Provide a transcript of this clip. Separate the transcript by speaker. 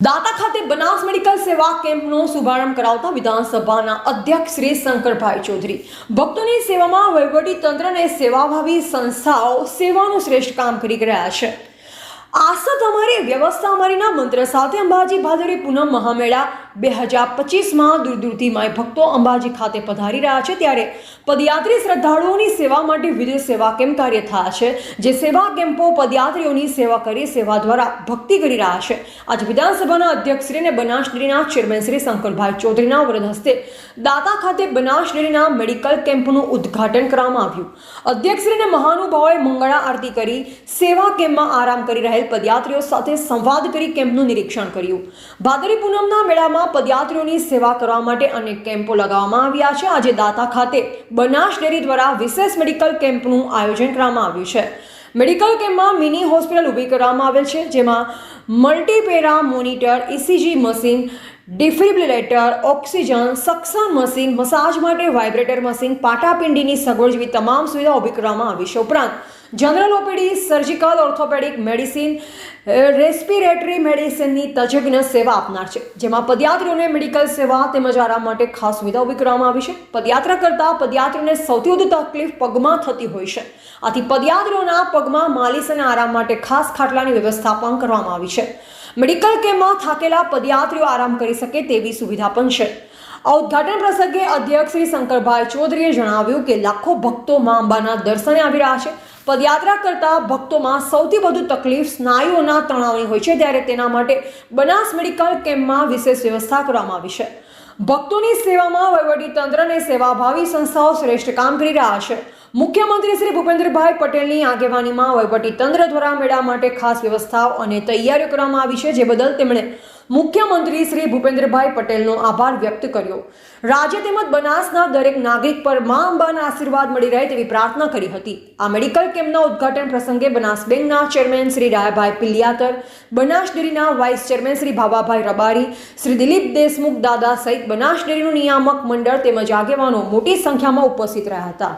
Speaker 1: દાતા ખાતે બનાસ મેડિકલ સેવા કેમ્પનો શુભારંભ કરાવતા વિધાનસભાના અધ્યક્ષ શ્રી શંકરભાઈ ચૌધરી ભક્તોની સેવામાં વહીવટી તંત્ર અને સેવાભાવી સંસ્થાઓ સેવાનું શ્રેષ્ઠ કામ કરી રહ્યા છે। આશા તમારી વ્યવસ્થા અમારીના મંત્ર સાથે અંબાજી ભાદરવી પૂનમ મહામેળા 2025માં દૂર દૂરથી માય ભક્તો અંબાજી ખાતે પધારી રહ્યા છે, ત્યારે પદયાત્રી શ્રદ્ધાળુઓની સેવા માટે વિવિધ સેવા કેમ્પ કાર્ય થયા છે, જે સેવા કેમ્પો પદયાત્રીઓની સેવા કરી સેવા દ્વારા ભક્તિ કરી રહ્યા છે। આજે વિધાનસભાના અધ્યક્ષ શ્રી અને બનાસ ડેરીના ચેરમેન શ્રી શંકરભાઈ ચૌધરીના વરદ હસ્તે દાતા ખાતે બનાસ ડેરીના મેડિકલ કેમ્પનું ઉદ્ઘાટન કરવામાં આવ્યું। અધ્યક્ષ શ્રી અને મહાનુભાવોએ મંગળા આરતી કરી સેવા કેમ્પમાં આરામ કરી રહેલ પદયાત્રીઓ સાથે સંવાદ કરી કેમ્પનું નિરીક્ષણ કર્યું। ભાદરવી પૂનમના મેળામાં પદયાત્રીઓની સેવા કરવા માટે અનેક કેમ્પો લગાવવામાં આવ્યા છે। આજે દાતા ખાતે બનાસ ડેરી દ્વારા વિશેષ મેડિકલ કેમ્પનું આયોજન કરવામાં આવ્યું છે। મેડિકલ કેમ્પમાં મિની હોસ્પિટલ ઊભી કરવામાં આવેલ છે, જેમાં multipara monitor, ECG machine, defibrillator, oxygen, suction machine, massage માટે વાઇબ્રેટર મશીન, પાટાપિંડીની સગવડ જેવી તમામ સુવિધાઓ ઊભી કરવામાં આવી છે। ઉપરાંત general OPD, surgical, orthopaedic medicine, respiratory મેડિસિનની તજજ્ઞ સેવા આપનાર છે, જેમાં પદયાત્રીઓને મેડિકલ સેવા તેમજ આરામ માટે ખાસ સુવિધા ઊભી કરવામાં આવી છે। પદયાત્રા કરતા પદયાત્રીઓને સૌથી વધુ તકલીફ પગમાં થતી હોય છે, આથી પદયાત્રીઓના પગમાં માલિશ અને આરામ માટે ખાસ ખાટલાની વ્યવસ્થા પણ કરવામાં આવી છે। મેડિકલ કેમ્પમાં થાકેલા પદયાત્રીઓ આરામ કરી શકે તેવી સુવિધા પણ છે। આ ઉદ્ઘાટન પ્રસંગે અધ્યક્ષ શ્રી શંકરભાઈ ચૌધરીએ જણાવ્યું કે લાખો ભક્તો મા અંબાના દર્શને આવી રહ્યા છે। પદયાત્રા કરતા ભક્તોમાં સૌથી વધુ તકલીફ સ્નાયુઓના તણાવની હોય છે, ત્યારે તેના માટે બનાસ મેડિકલ કેમ્પમાં વિશેષ વ્યવસ્થા કરવામાં આવી છે। ભક્તોની સેવામાં વહીવટી તંત્ર અને સેવાભાવી સંસ્થાઓ શ્રેષ્ઠ કામ કરી રહ્યા છે। મુખ્યમંત્રી શ્રી ભૂપેન્દ્રભાઈ પટેલની આગેવાનીમાં વહીવટી તંત્ર દ્વારા મેળા માટે ખાસ વ્યવસ્થાઓ અને તૈયારીઓ કરવામાં આવી છે, જે બદલ તેમણે મુખ્યમંત્રી શ્રી ભૂપેન્દ્રભાઈ પટેલનો આભાર વ્યક્ત કર્યો। રાજ્ય તેમજ બનાસના દરેક નાગરિક પર મા અંબાના આશીર્વાદ મળી રહે તેવી પ્રાર્થના કરી હતી। આ મેડિકલ કેમ્પના ઉદ્ઘાટન પ્રસંગે બનાસ બેંકના ચેરમેન શ્રી રાયભાઈ પિલિયાતર, બનાસ ડેરીના વાઇસ ચેરમેન શ્રી ભાવાભાઈ રબારી, શ્રી દિલીપ દેશમુખ દાદા સહિત બનાસ ડેરીનું નિયામક મંડળ તેમજ આગેવાનો મોટી સંખ્યામાં ઉપસ્થિત રહ્યા હતા।